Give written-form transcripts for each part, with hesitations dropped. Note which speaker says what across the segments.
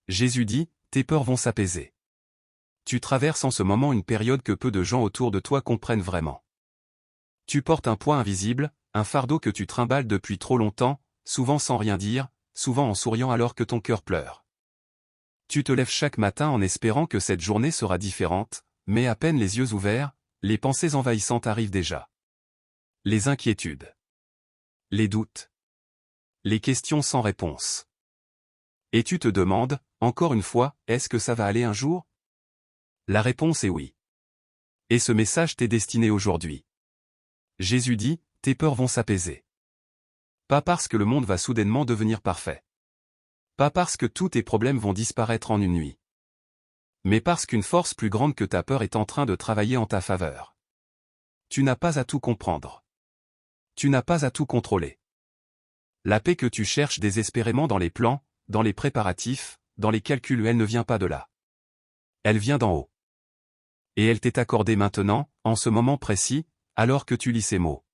Speaker 1: Jésus dit, tes peurs vont s'apaiser. Tu traverses en ce moment une période que peu de gens autour de toi comprennent vraiment. Tu portes un poids invisible, un fardeau que tu trimbales depuis trop longtemps, souvent sans rien dire, souvent en souriant alors que ton cœur pleure. Tu te lèves chaque matin en espérant que cette journée sera différente, mais à peine les yeux ouverts, les pensées envahissantes arrivent déjà. Les inquiétudes. Les doutes. Les questions sans réponse. Et tu te demandes, encore une fois, est-ce que ça va aller un jour? La réponse est oui. Et ce message t'est destiné aujourd'hui. Jésus dit, tes peurs vont s'apaiser. Pas parce que le monde va soudainement devenir parfait. Pas parce que tous tes problèmes vont disparaître en une nuit. Mais parce qu'une force plus grande que ta peur est en train de travailler en ta faveur. Tu n'as pas à tout comprendre. Tu n'as pas à tout contrôler. La paix que tu cherches désespérément dans les plans, dans les préparatifs, dans les calculs, elle ne vient pas de là. Elle vient d'en haut. Et elle t'est accordée maintenant, en ce moment précis, alors que tu lis ces mots.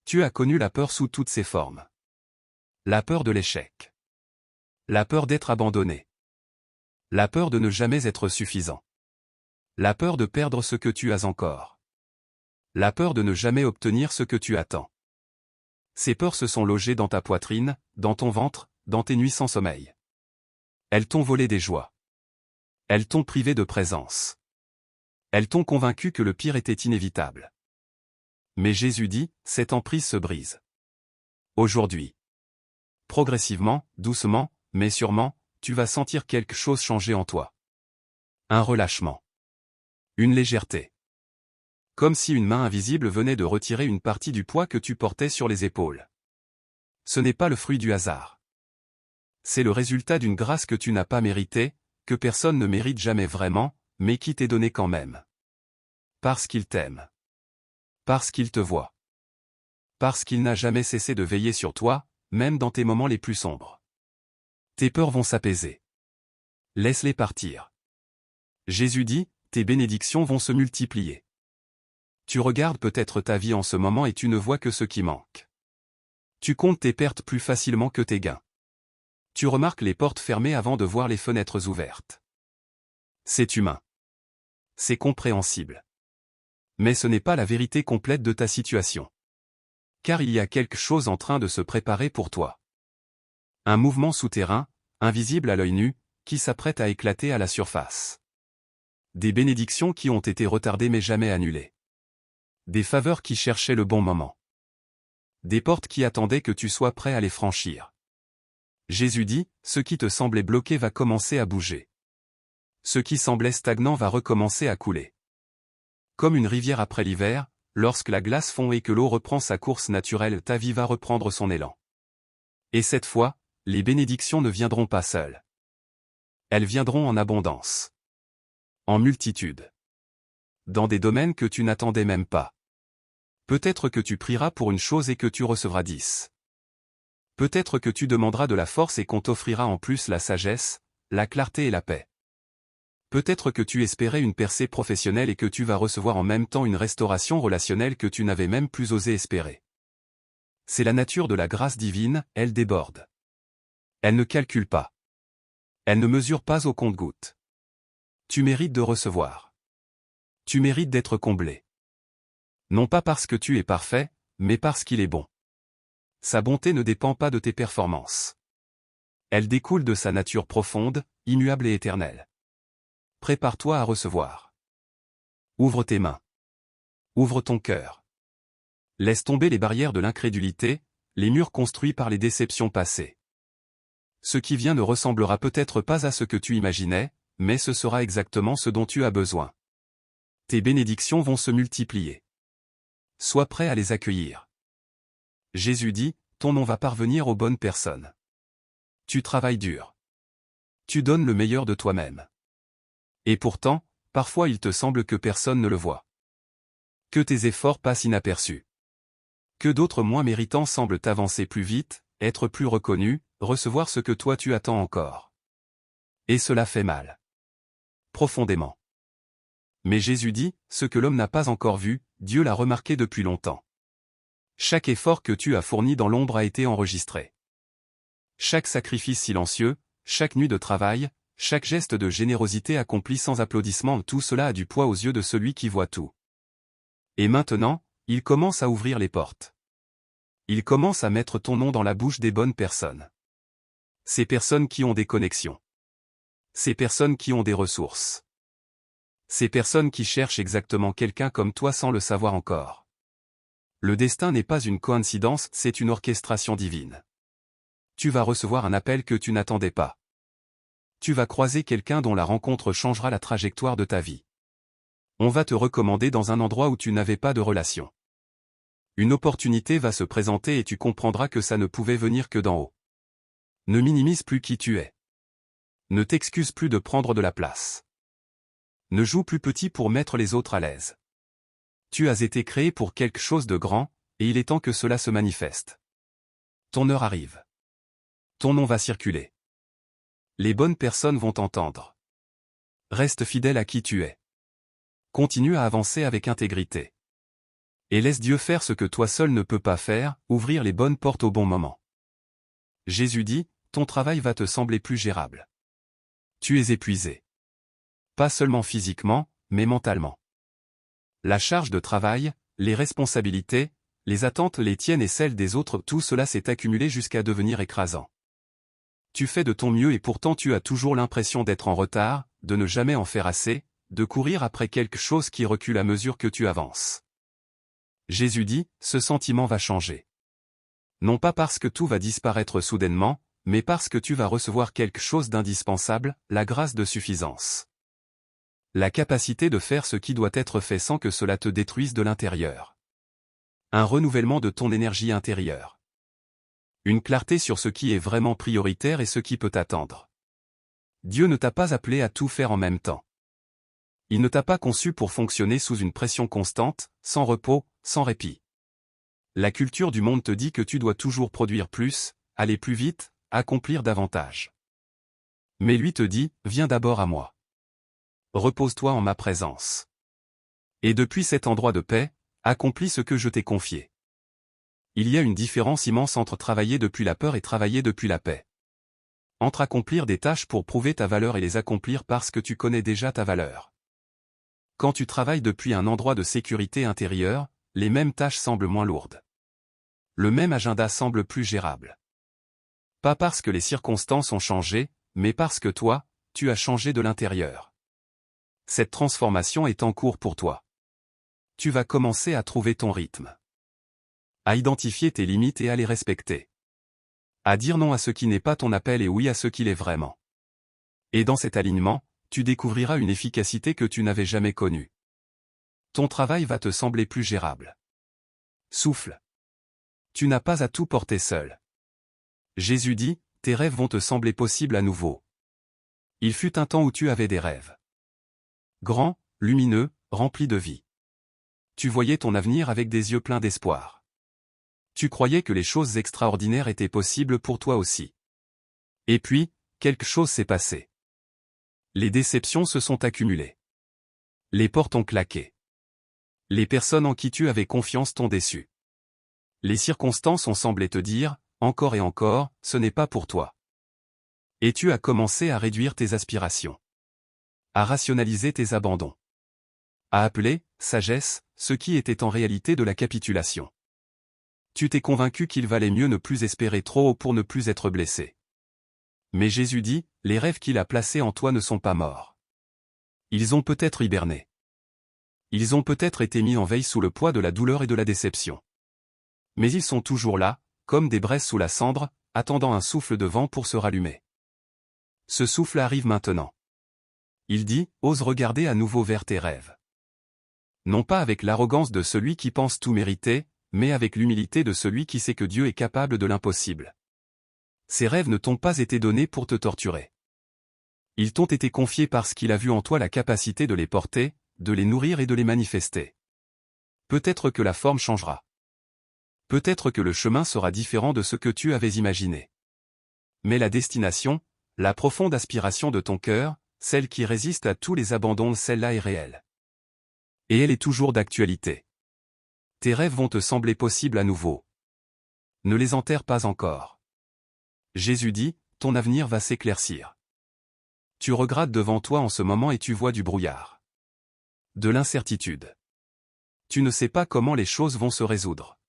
Speaker 1: Tu as connu la peur sous toutes ses formes. La peur de l'échec. La peur d'être abandonné. La peur de ne jamais être suffisant. La peur de perdre ce que tu as encore. La peur de ne jamais obtenir ce que tu attends. Ces peurs se sont logées dans ta poitrine, dans ton ventre, dans tes nuits sans sommeil. Elles t'ont volé des joies. Elles t'ont privé de présence. Elles t'ont convaincu que le pire était inévitable. Mais Jésus dit, cette emprise se brise. Aujourd'hui. Progressivement, doucement, mais sûrement, tu vas sentir quelque chose changer en toi. Un relâchement. Une légèreté. Comme si une main invisible venait de retirer une partie du poids que tu portais sur les épaules. Ce n'est pas le fruit du hasard. C'est le résultat d'une grâce que tu n'as pas méritée, que personne ne mérite jamais vraiment, mais qui t'est donnée quand même. Parce qu'il t'aime. Parce qu'il te voit. Parce qu'il n'a jamais cessé de veiller sur toi, même dans tes moments les plus sombres. Tes peurs vont s'apaiser. Laisse-les partir. Jésus dit, tes bénédictions vont se multiplier. Tu regardes peut-être ta vie en ce moment et tu ne vois que ce qui manque. Tu comptes tes pertes plus facilement que tes gains. Tu remarques les portes fermées avant de voir les fenêtres ouvertes. C'est humain. C'est compréhensible. Mais ce n'est pas la vérité complète de ta situation. Car il y a quelque chose en train de se préparer pour toi. Un mouvement souterrain, invisible à l'œil nu, qui s'apprête à éclater à la surface. Des bénédictions qui ont été retardées mais jamais annulées. Des faveurs qui cherchaient le bon moment. Des portes qui attendaient que tu sois prêt à les franchir. Jésus dit, ce qui te semblait bloqué va commencer à bouger. Ce qui semblait stagnant va recommencer à couler. Comme une rivière après l'hiver, lorsque la glace fond et que l'eau reprend sa course naturelle, ta vie va reprendre son élan. Et cette fois, les bénédictions ne viendront pas seules. Elles viendront en abondance. En multitude. Dans des domaines que tu n'attendais même pas. Peut-être que tu prieras pour une chose et que tu recevras 10. Peut-être que tu demanderas de la force et qu'on t'offrira en plus la sagesse, la clarté et la paix. Peut-être que tu espérais une percée professionnelle et que tu vas recevoir en même temps une restauration relationnelle que tu n'avais même plus osé espérer. C'est la nature de la grâce divine, elle déborde. Elle ne calcule pas. Elle ne mesure pas au compte-gouttes. Tu mérites de recevoir. Tu mérites d'être comblé. Non pas parce que tu es parfait, mais parce qu'il est bon. Sa bonté ne dépend pas de tes performances. Elle découle de sa nature profonde, immuable et éternelle. Prépare-toi à recevoir. Ouvre tes mains. Ouvre ton cœur. Laisse tomber les barrières de l'incrédulité, les murs construits par les déceptions passées. Ce qui vient ne ressemblera peut-être pas à ce que tu imaginais, mais ce sera exactement ce dont tu as besoin. Tes bénédictions vont se multiplier. Sois prêt à les accueillir. Jésus dit, ton nom va parvenir aux bonnes personnes. Tu travailles dur. Tu donnes le meilleur de toi-même. Et pourtant, parfois il te semble que personne ne le voit. Que tes efforts passent inaperçus. Que d'autres moins méritants semblent avancer plus vite, être plus reconnus, recevoir ce que toi tu attends encore. Et cela fait mal. Profondément. Mais Jésus dit, ce que l'homme n'a pas encore vu, Dieu l'a remarqué depuis longtemps. Chaque effort que tu as fourni dans l'ombre a été enregistré. Chaque sacrifice silencieux, chaque nuit de travail, chaque geste de générosité accompli sans applaudissement, tout cela a du poids aux yeux de celui qui voit tout. Et maintenant, il commence à ouvrir les portes. Il commence à mettre ton nom dans la bouche des bonnes personnes. Ces personnes qui ont des connexions. Ces personnes qui ont des ressources. Ces personnes qui cherchent exactement quelqu'un comme toi sans le savoir encore. Le destin n'est pas une coïncidence, c'est une orchestration divine. Tu vas recevoir un appel que tu n'attendais pas. Tu vas croiser quelqu'un dont la rencontre changera la trajectoire de ta vie. On va te recommander dans un endroit où tu n'avais pas de relation. Une opportunité va se présenter et tu comprendras que ça ne pouvait venir que d'en haut. Ne minimise plus qui tu es. Ne t'excuse plus de prendre de la place. Ne joue plus petit pour mettre les autres à l'aise. Tu as été créé pour quelque chose de grand, et il est temps que cela se manifeste. Ton heure arrive. Ton nom va circuler. Les bonnes personnes vont t'entendre. Reste fidèle à qui tu es. Continue à avancer avec intégrité. Et laisse Dieu faire ce que toi seul ne peux pas faire, ouvrir les bonnes portes au bon moment. Jésus dit, ton travail va te sembler plus gérable. Tu es épuisé. Pas seulement physiquement, mais mentalement. La charge de travail, les responsabilités, les attentes, les tiennes et celles des autres, tout cela s'est accumulé jusqu'à devenir écrasant. Tu fais de ton mieux et pourtant tu as toujours l'impression d'être en retard, de ne jamais en faire assez, de courir après quelque chose qui recule à mesure que tu avances. Jésus dit, ce sentiment va changer. Non pas parce que tout va disparaître soudainement, mais parce que tu vas recevoir quelque chose d'indispensable, la grâce de suffisance. La capacité de faire ce qui doit être fait sans que cela te détruise de l'intérieur. Un renouvellement de ton énergie intérieure. Une clarté sur ce qui est vraiment prioritaire et ce qui peut attendre. Dieu ne t'a pas appelé à tout faire en même temps. Il ne t'a pas conçu pour fonctionner sous une pression constante, sans repos, sans répit. La culture du monde te dit que tu dois toujours produire plus, aller plus vite, accomplir davantage. Mais lui te dit, viens d'abord à moi. Repose-toi en ma présence. Et depuis cet endroit de paix, accomplis ce que je t'ai confié. Il y a une différence immense entre travailler depuis la peur et travailler depuis la paix. Entre accomplir des tâches pour prouver ta valeur et les accomplir parce que tu connais déjà ta valeur. Quand tu travailles depuis un endroit de sécurité intérieure, les mêmes tâches semblent moins lourdes. Le même agenda semble plus gérable. Pas parce que les circonstances ont changé, mais parce que toi, tu as changé de l'intérieur. Cette transformation est en cours pour toi. Tu vas commencer à trouver ton rythme. À identifier tes limites et à les respecter. À dire non à ce qui n'est pas ton appel et oui à ce qu'il est vraiment. Et dans cet alignement, tu découvriras une efficacité que tu n'avais jamais connue. Ton travail va te sembler plus gérable. Souffle. Tu n'as pas à tout porter seul. Jésus dit, tes rêves vont te sembler possibles à nouveau. Il fut un temps où tu avais des rêves. Grands, lumineux, remplis de vie. Tu voyais ton avenir avec des yeux pleins d'espoir. Tu croyais que les choses extraordinaires étaient possibles pour toi aussi. Et puis, quelque chose s'est passé. Les déceptions se sont accumulées. Les portes ont claqué. Les personnes en qui tu avais confiance t'ont déçu. Les circonstances ont semblé te dire, encore et encore, ce n'est pas pour toi. Et tu as commencé à réduire tes aspirations. À rationaliser tes abandons. À appeler, sagesse, ce qui était en réalité de la capitulation. Tu t'es convaincu qu'il valait mieux ne plus espérer trop haut pour ne plus être blessé. Mais Jésus dit, les rêves qu'il a placés en toi ne sont pas morts. Ils ont peut-être hiberné. Ils ont peut-être été mis en veille sous le poids de la douleur et de la déception. Mais ils sont toujours là, comme des braises sous la cendre, attendant un souffle de vent pour se rallumer. Ce souffle arrive maintenant. Il dit, ose regarder à nouveau vers tes rêves. Non pas avec l'arrogance de celui qui pense tout mériter, mais avec l'humilité de celui qui sait que Dieu est capable de l'impossible. Ces rêves ne t'ont pas été donnés pour te torturer. Ils t'ont été confiés parce qu'il a vu en toi la capacité de les porter, de les nourrir et de les manifester. Peut-être que la forme changera. Peut-être que le chemin sera différent de ce que tu avais imaginé. Mais la destination, la profonde aspiration de ton cœur, celle qui résiste à tous les abandons, celle-là est réelle. Et elle est toujours d'actualité. Tes rêves vont te sembler possibles à nouveau. Ne les enterre pas encore. Jésus dit, ton avenir va s'éclaircir. Tu regardes devant toi en ce moment et tu vois du brouillard. De l'incertitude. Tu ne sais pas comment les choses vont se résoudre.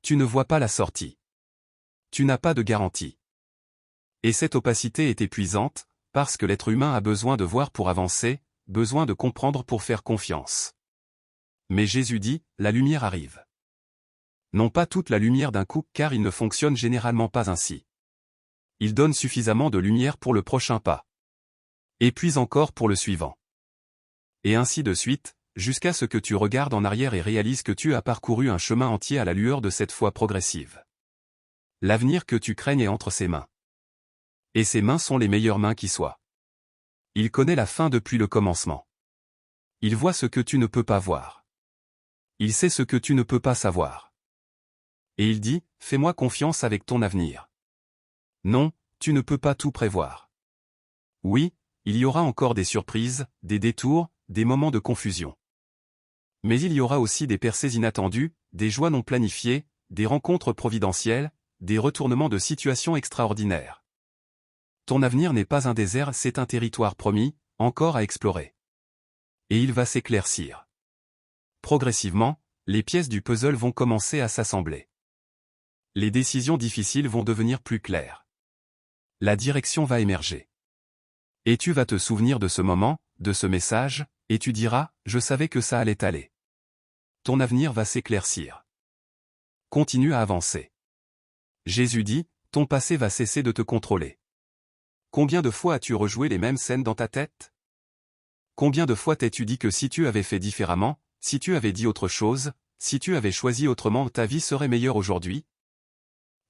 Speaker 1: Tu ne vois pas la sortie. Tu n'as pas de garantie. Et cette opacité est épuisante, parce que l'être humain a besoin de voir pour avancer, besoin de comprendre pour faire confiance. Mais Jésus dit, la lumière arrive. Non pas toute la lumière d'un coup, car il ne fonctionne généralement pas ainsi. Il donne suffisamment de lumière pour le prochain pas. Et puis encore pour le suivant. Et ainsi de suite, jusqu'à ce que tu regardes en arrière et réalises que tu as parcouru un chemin entier à la lueur de cette foi progressive. L'avenir que tu craignes est entre ses mains. Et ses mains sont les meilleures mains qui soient. Il connaît la fin depuis le commencement. Il voit ce que tu ne peux pas voir. Il sait ce que tu ne peux pas savoir. Et il dit, fais-moi confiance avec ton avenir. Non, tu ne peux pas tout prévoir. Oui, il y aura encore des surprises, des détours, des moments de confusion. Mais il y aura aussi des percées inattendues, des joies non planifiées, des rencontres providentielles, des retournements de situations extraordinaires. Ton avenir n'est pas un désert, c'est un territoire promis, encore à explorer. Et il va s'éclaircir. Progressivement, les pièces du puzzle vont commencer à s'assembler. Les décisions difficiles vont devenir plus claires. La direction va émerger. Et tu vas te souvenir de ce moment, de ce message, et tu diras, je savais que ça allait aller. Ton avenir va s'éclaircir. Continue à avancer. Jésus dit, ton passé va cesser de te contrôler. Combien de fois as-tu rejoué les mêmes scènes dans ta tête? Combien de fois t'es-tu dit que si tu avais fait différemment, si tu avais dit autre chose, si tu avais choisi autrement, ta vie serait meilleure aujourd'hui?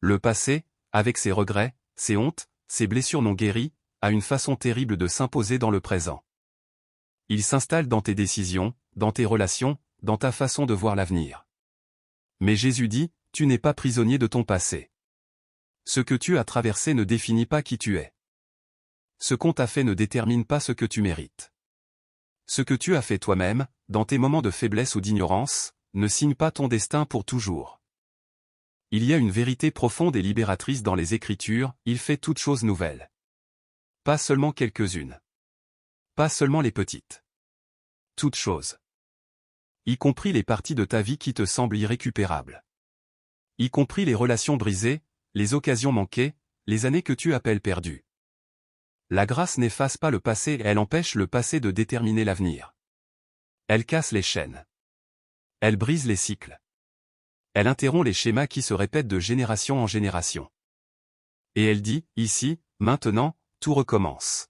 Speaker 1: Le passé, avec ses regrets, ses hontes, ses blessures non guéries, a une façon terrible de s'imposer dans le présent. Il s'installe dans tes décisions, dans tes relations, dans ta façon de voir l'avenir. Mais Jésus dit, tu n'es pas prisonnier de ton passé. Ce que tu as traversé ne définit pas qui tu es. Ce qu'on t'a fait ne détermine pas ce que tu mérites. Ce que tu as fait toi-même, dans tes moments de faiblesse ou d'ignorance, ne signe pas ton destin pour toujours. Il y a une vérité profonde et libératrice dans les Écritures, il fait toutes choses nouvelles. Pas seulement quelques-unes. Pas seulement les petites. Toutes choses. Y compris les parties de ta vie qui te semblent irrécupérables. Y compris les relations brisées, les occasions manquées, les années que tu appelles perdues. La grâce n'efface pas le passé, elle empêche le passé de déterminer l'avenir. Elle casse les chaînes. Elle brise les cycles. Elle interrompt les schémas qui se répètent de génération en génération. Et elle dit, ici, maintenant, tout recommence.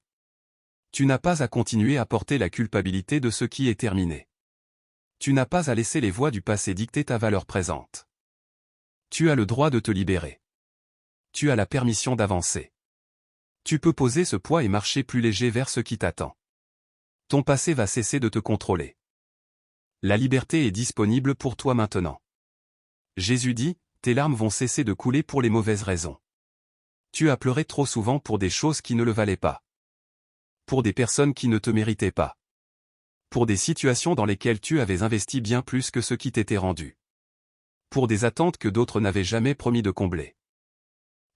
Speaker 1: Tu n'as pas à continuer à porter la culpabilité de ce qui est terminé. Tu n'as pas à laisser les voies du passé dicter ta valeur présente. Tu as le droit de te libérer. Tu as la permission d'avancer. Tu peux poser ce poids et marcher plus léger vers ce qui t'attend. Ton passé va cesser de te contrôler. La liberté est disponible pour toi maintenant. Jésus dit, tes larmes vont cesser de couler pour les mauvaises raisons. Tu as pleuré trop souvent pour des choses qui ne le valaient pas. Pour des personnes qui ne te méritaient pas. Pour des situations dans lesquelles tu avais investi bien plus que ce qui t'était rendu. Pour des attentes que d'autres n'avaient jamais promis de combler.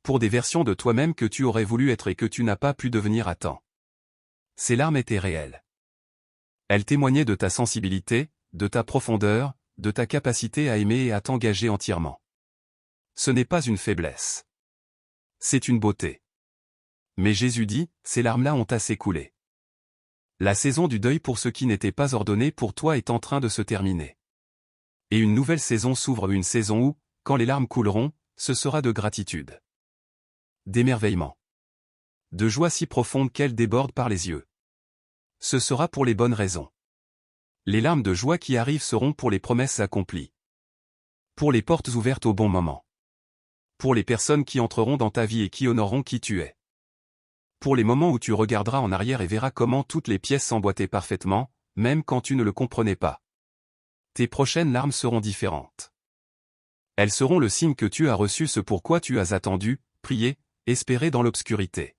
Speaker 1: Pour des versions de toi-même que tu aurais voulu être et que tu n'as pas pu devenir à temps. Ces larmes étaient réelles. Elles témoignaient de ta sensibilité, de ta profondeur, de ta capacité à aimer et à t'engager entièrement. Ce n'est pas une faiblesse. C'est une beauté. Mais Jésus dit, ces larmes-là ont assez coulé. La saison du deuil pour ce qui n'était pas ordonné pour toi est en train de se terminer. Et une nouvelle saison s'ouvre, une saison où, quand les larmes couleront, ce sera de gratitude. D'émerveillement. De joie si profonde qu'elle déborde par les yeux. Ce sera pour les bonnes raisons. Les larmes de joie qui arrivent seront pour les promesses accomplies. Pour les portes ouvertes au bon moment. Pour les personnes qui entreront dans ta vie et qui honoreront qui tu es. Pour les moments où tu regarderas en arrière et verras comment toutes les pièces s'emboîtaient parfaitement, même quand tu ne le comprenais pas. Tes prochaines larmes seront différentes. Elles seront le signe que tu as reçu ce pourquoi tu as attendu, prié, espéré dans l'obscurité.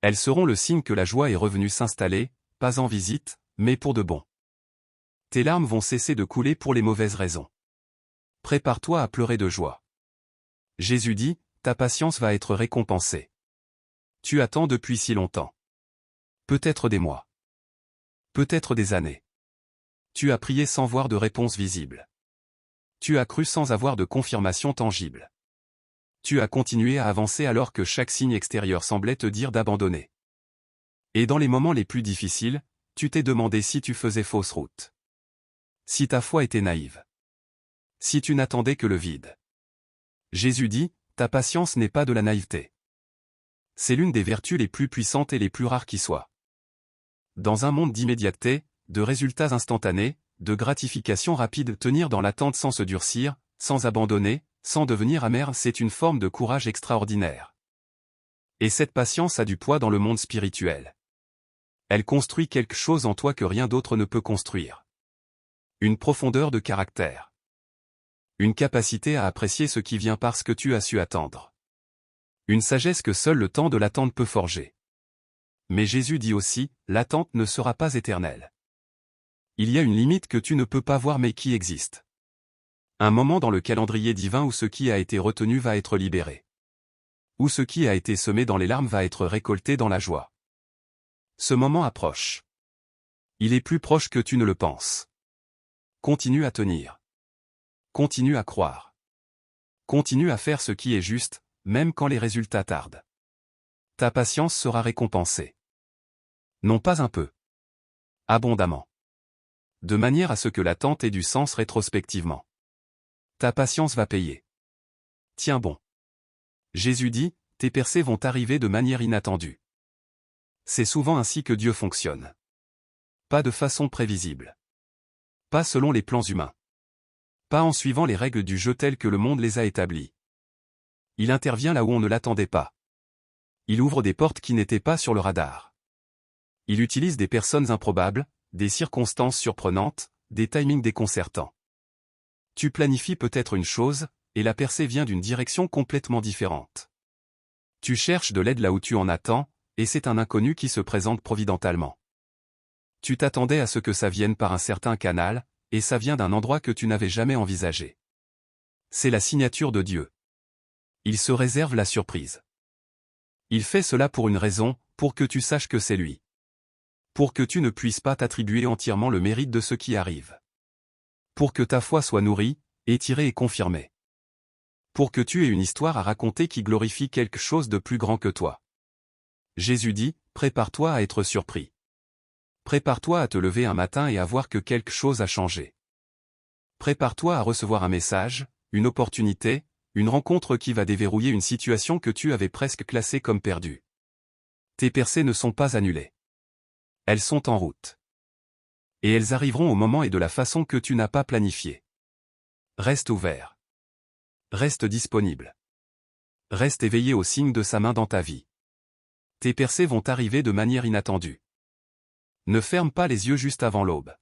Speaker 1: Elles seront le signe que la joie est revenue s'installer, pas en visite, mais pour de bon. Tes larmes vont cesser de couler pour les mauvaises raisons. Prépare-toi à pleurer de joie. Jésus dit, ta patience va être récompensée. Tu attends depuis si longtemps. Peut-être des mois. Peut-être des années. Tu as prié sans voir de réponse visible. Tu as cru sans avoir de confirmation tangible. Tu as continué à avancer alors que chaque signe extérieur semblait te dire d'abandonner. Et dans les moments les plus difficiles, tu t'es demandé si tu faisais fausse route. Si ta foi était naïve. Si tu n'attendais que le vide. Jésus dit, ta patience n'est pas de la naïveté. C'est l'une des vertus les plus puissantes et les plus rares qui soient. Dans un monde d'immédiateté, de résultats instantanés, de gratification rapide, tenir dans l'attente sans se durcir, sans abandonner, sans devenir amer, c'est une forme de courage extraordinaire. Et cette patience a du poids dans le monde spirituel. Elle construit quelque chose en toi que rien d'autre ne peut construire. Une profondeur de caractère. Une capacité à apprécier ce qui vient parce que tu as su attendre. Une sagesse que seul le temps de l'attente peut forger. Mais Jésus dit aussi, l'attente ne sera pas éternelle. Il y a une limite que tu ne peux pas voir mais qui existe. Un moment dans le calendrier divin où ce qui a été retenu va être libéré. Où ce qui a été semé dans les larmes va être récolté dans la joie. Ce moment approche. Il est plus proche que tu ne le penses. Continue à tenir. Continue à croire. Continue à faire ce qui est juste, même quand les résultats tardent. Ta patience sera récompensée. Non pas un peu. Abondamment. De manière à ce que l'attente ait du sens rétrospectivement. Ta patience va payer. Tiens bon. Jésus dit, tes percées vont arriver de manière inattendue. C'est souvent ainsi que Dieu fonctionne. Pas de façon prévisible. Pas selon les plans humains. Pas en suivant les règles du jeu telles que le monde les a établies. Il intervient là où on ne l'attendait pas. Il ouvre des portes qui n'étaient pas sur le radar. Il utilise des personnes improbables, des circonstances surprenantes, des timings déconcertants. Tu planifies peut-être une chose, et la percée vient d'une direction complètement différente. Tu cherches de l'aide là où tu en attends, et c'est un inconnu qui se présente providentiellement. Tu t'attendais à ce que ça vienne par un certain canal, et ça vient d'un endroit que tu n'avais jamais envisagé. C'est la signature de Dieu. Il se réserve la surprise. Il fait cela pour une raison, pour que tu saches que c'est lui. Pour que tu ne puisses pas t'attribuer entièrement le mérite de ce qui arrive. Pour que ta foi soit nourrie, étirée et confirmée. Pour que tu aies une histoire à raconter qui glorifie quelque chose de plus grand que toi. Jésus dit, prépare-toi à être surpris. Prépare-toi à te lever un matin et à voir que quelque chose a changé. Prépare-toi à recevoir un message, une opportunité, une rencontre qui va déverrouiller une situation que tu avais presque classée comme perdue. Tes percées ne sont pas annulées. Elles sont en route. Et elles arriveront au moment et de la façon que tu n'as pas planifié. Reste ouvert. Reste disponible. Reste éveillé aux signes de sa main dans ta vie. Tes percées vont arriver de manière inattendue. Ne ferme pas les yeux juste avant l'aube.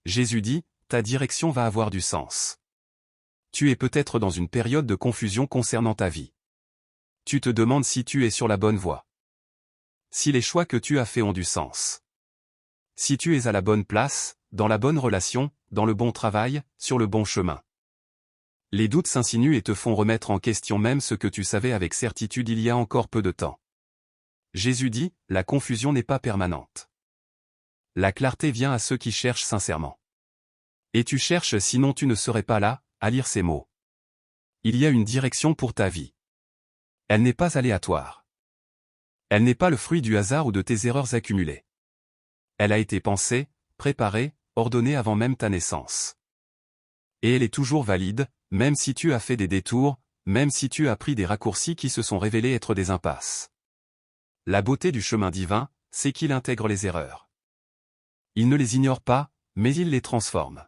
Speaker 1: Jésus dit, ta direction va avoir du sens. Tu es peut-être dans une période de confusion concernant ta vie. Tu te demandes si tu es sur la bonne voie. Si les choix que tu as faits ont du sens. Si tu es à la bonne place, dans la bonne relation, dans le bon travail, sur le bon chemin. Les doutes s'insinuent et te font remettre en question même ce que tu savais avec certitude il y a encore peu de temps. Jésus dit, la confusion n'est pas permanente. La clarté vient à ceux qui cherchent sincèrement. Et tu cherches sinon tu ne serais pas là, à lire ces mots. Il y a une direction pour ta vie. Elle n'est pas aléatoire. Elle n'est pas le fruit du hasard ou de tes erreurs accumulées. Elle a été pensée, préparée, ordonnée avant même ta naissance. Et elle est toujours valide, même si tu as fait des détours, même si tu as pris des raccourcis qui se sont révélés être des impasses. La beauté du chemin divin, c'est qu'il intègre les erreurs. Il ne les ignore pas, mais il les transforme.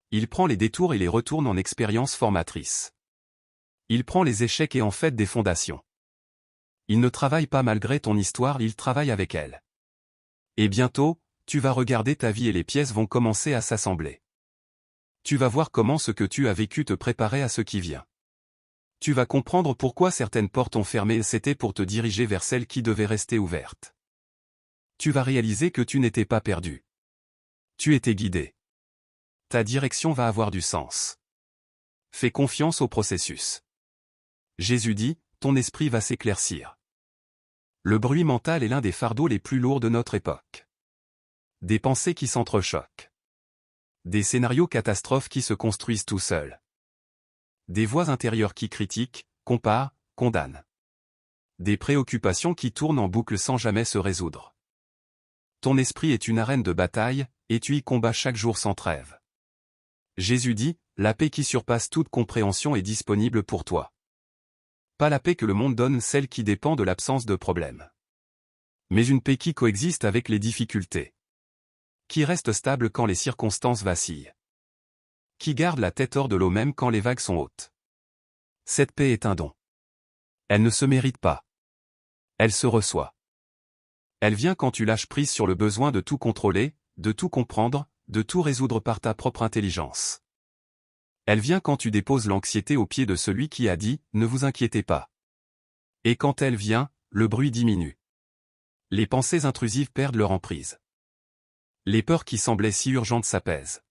Speaker 1: Il prend les détours et les retourne en expériences formatrices. Il prend les échecs et en fait des fondations. Il ne travaille pas malgré ton histoire, il travaille avec elle. Et bientôt, tu vas regarder ta vie et les pièces vont commencer à s'assembler. Tu vas voir comment ce que tu as vécu te préparait à ce qui vient. Tu vas comprendre pourquoi certaines portes ont fermé et c'était pour te diriger vers celles qui devaient rester ouvertes. Tu vas réaliser que tu n'étais pas perdu. Tu étais guidé. Ta direction va avoir du sens. Fais confiance au processus. Jésus dit, ton esprit va s'éclaircir. Le bruit mental est l'un des fardeaux les plus lourds de notre époque. Des pensées qui s'entrechoquent. Des scénarios catastrophes qui se construisent tout seuls. Des voix intérieures qui critiquent, comparent, condamnent. Des préoccupations qui tournent en boucle sans jamais se résoudre. Ton esprit est une arène de bataille, et tu y combats chaque jour sans trêve. Jésus dit, la paix qui surpasse toute compréhension est disponible pour toi. Pas la paix que le monde donne, celle qui dépend de l'absence de problème. Mais une paix qui coexiste avec les difficultés. Qui reste stable quand les circonstances vacillent. Qui garde la tête hors de l'eau même quand les vagues sont hautes. Cette paix est un don. Elle ne se mérite pas. Elle se reçoit. Elle vient quand tu lâches prise sur le besoin de tout contrôler, de tout comprendre, de tout résoudre par ta propre intelligence. Elle vient quand tu déposes l'anxiété aux pieds de celui qui a dit « Ne vous inquiétez pas ». Et quand elle vient, le bruit diminue. Les pensées intrusives perdent leur emprise. Les peurs qui semblaient si urgentes s'apaisent.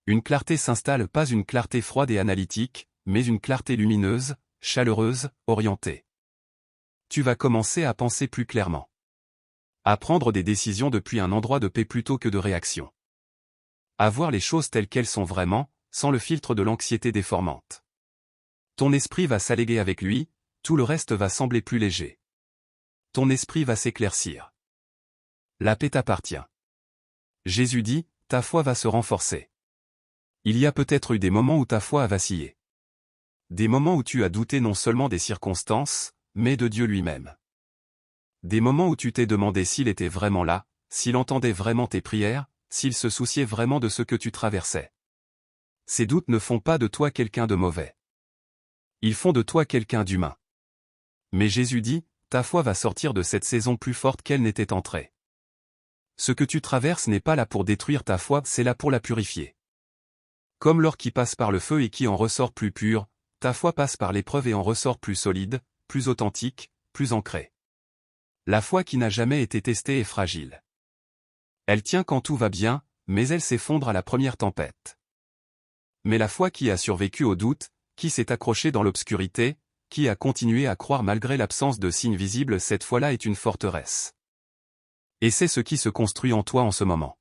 Speaker 1: Une clarté s'installe, pas une clarté froide et analytique, mais une clarté lumineuse, chaleureuse, orientée. Tu vas commencer à penser plus clairement. À prendre des décisions depuis un endroit de paix plutôt que de réaction. À voir les choses telles qu'elles sont vraiment, sans le filtre de l'anxiété déformante. Ton esprit va s'alléger avec lui, tout le reste va sembler plus léger. Ton esprit va s'éclaircir. La paix t'appartient. Jésus dit, ta foi va se renforcer. Il y a peut-être eu des moments où ta foi a vacillé. Des moments où tu as douté non seulement des circonstances, mais de Dieu lui-même. Des moments où tu t'es demandé s'il était vraiment là, s'il entendait vraiment tes prières, s'il se souciait vraiment de ce que tu traversais. Ces doutes ne font pas de toi quelqu'un de mauvais. Ils font de toi quelqu'un d'humain. Mais Jésus dit, ta foi va sortir de cette saison plus forte qu'elle n'était entrée. Ce que tu traverses n'est pas là pour détruire ta foi, c'est là pour la purifier. Comme l'or qui passe par le feu et qui en ressort plus pur, ta foi passe par l'épreuve et en ressort plus solide, plus authentique, plus ancrée. La foi qui n'a jamais été testée est fragile. Elle tient quand tout va bien, mais elle s'effondre à la première tempête. Mais la foi qui a survécu au doute, qui s'est accrochée dans l'obscurité, qui a continué à croire malgré l'absence de signes visibles, cette foi-là est une forteresse. Et c'est ce qui se construit en toi en ce moment.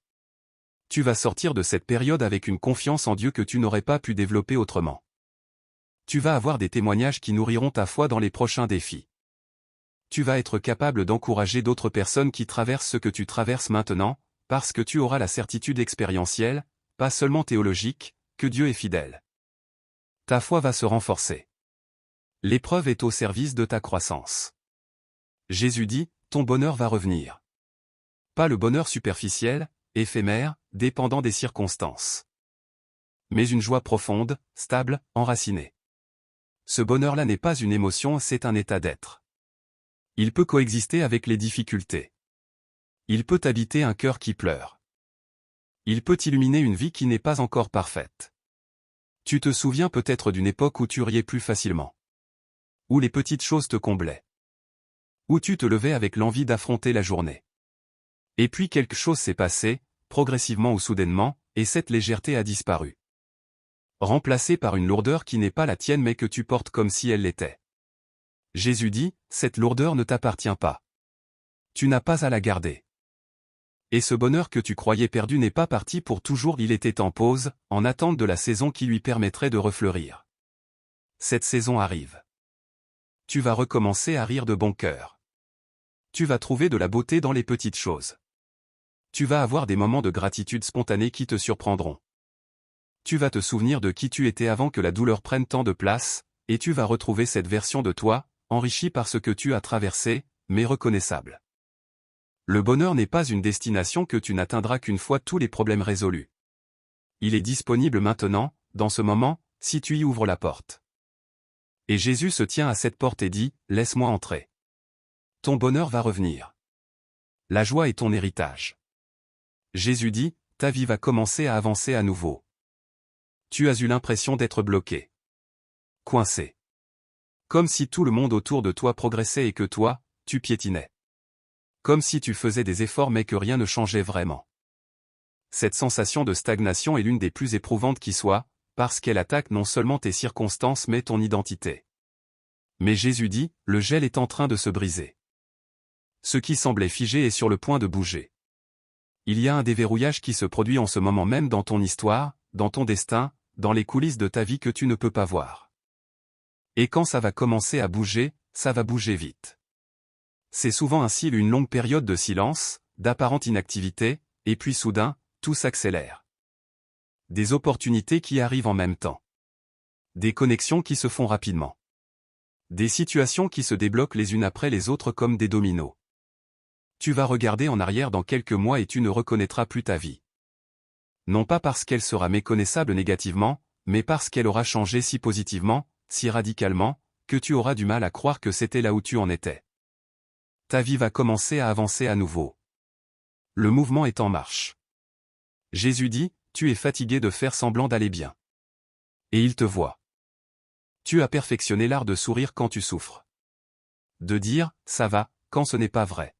Speaker 1: Tu vas sortir de cette période avec une confiance en Dieu que tu n'aurais pas pu développer autrement. Tu vas avoir des témoignages qui nourriront ta foi dans les prochains défis. Tu vas être capable d'encourager d'autres personnes qui traversent ce que tu traverses maintenant, parce que tu auras la certitude expérientielle, pas seulement théologique, que Dieu est fidèle. Ta foi va se renforcer. L'épreuve est au service de ta croissance. Jésus dit, ton bonheur va revenir. Pas le bonheur superficiel, éphémère, dépendant des circonstances. Mais une joie profonde, stable, enracinée. Ce bonheur-là n'est pas une émotion, c'est un état d'être. Il peut coexister avec les difficultés. Il peut habiter un cœur qui pleure. Il peut illuminer une vie qui n'est pas encore parfaite. Tu te souviens peut-être d'une époque où tu riais plus facilement. Où les petites choses te comblaient. Où tu te levais avec l'envie d'affronter la journée. Et puis quelque chose s'est passé, progressivement ou soudainement, et cette légèreté a disparu. Remplacée par une lourdeur qui n'est pas la tienne mais que tu portes comme si elle l'était. Jésus dit, cette lourdeur ne t'appartient pas. Tu n'as pas à la garder. Et ce bonheur que tu croyais perdu n'est pas parti pour toujours, il était en pause, en attente de la saison qui lui permettrait de refleurir. Cette saison arrive. Tu vas recommencer à rire de bon cœur. Tu vas trouver de la beauté dans les petites choses. Tu vas avoir des moments de gratitude spontanée qui te surprendront. Tu vas te souvenir de qui tu étais avant que la douleur prenne tant de place, et tu vas retrouver cette version de toi, enrichie par ce que tu as traversé, mais reconnaissable. Le bonheur n'est pas une destination que tu n'atteindras qu'une fois tous les problèmes résolus. Il est disponible maintenant, dans ce moment, si tu y ouvres la porte. Et Jésus se tient à cette porte et dit, « Laisse-moi entrer. » Ton bonheur va revenir. La joie est ton héritage. Jésus dit, « Ta vie va commencer à avancer à nouveau. » Tu as eu l'impression d'être bloqué. Coincé. Comme si tout le monde autour de toi progressait et que toi, tu piétinais. Comme si tu faisais des efforts mais que rien ne changeait vraiment. Cette sensation de stagnation est l'une des plus éprouvantes qui soit, parce qu'elle attaque non seulement tes circonstances mais ton identité. Mais Jésus dit, le gel est en train de se briser. Ce qui semblait figé est sur le point de bouger. Il y a un déverrouillage qui se produit en ce moment même dans ton histoire, dans ton destin, dans les coulisses de ta vie que tu ne peux pas voir. Et quand ça va commencer à bouger, ça va bouger vite. C'est souvent ainsi une longue période de silence, d'apparente inactivité, et puis soudain, tout s'accélère. Des opportunités qui arrivent en même temps. Des connexions qui se font rapidement. Des situations qui se débloquent les unes après les autres comme des dominos. Tu vas regarder en arrière dans quelques mois et tu ne reconnaîtras plus ta vie. Non pas parce qu'elle sera méconnaissable négativement, mais parce qu'elle aura changé si positivement, si radicalement, que tu auras du mal à croire que c'était là où tu en étais. Ta vie va commencer à avancer à nouveau. Le mouvement est en marche. Jésus dit, tu es fatigué de faire semblant d'aller bien. Et il te voit. Tu as perfectionné l'art de sourire quand tu souffres. De dire, ça va, quand ce n'est pas vrai.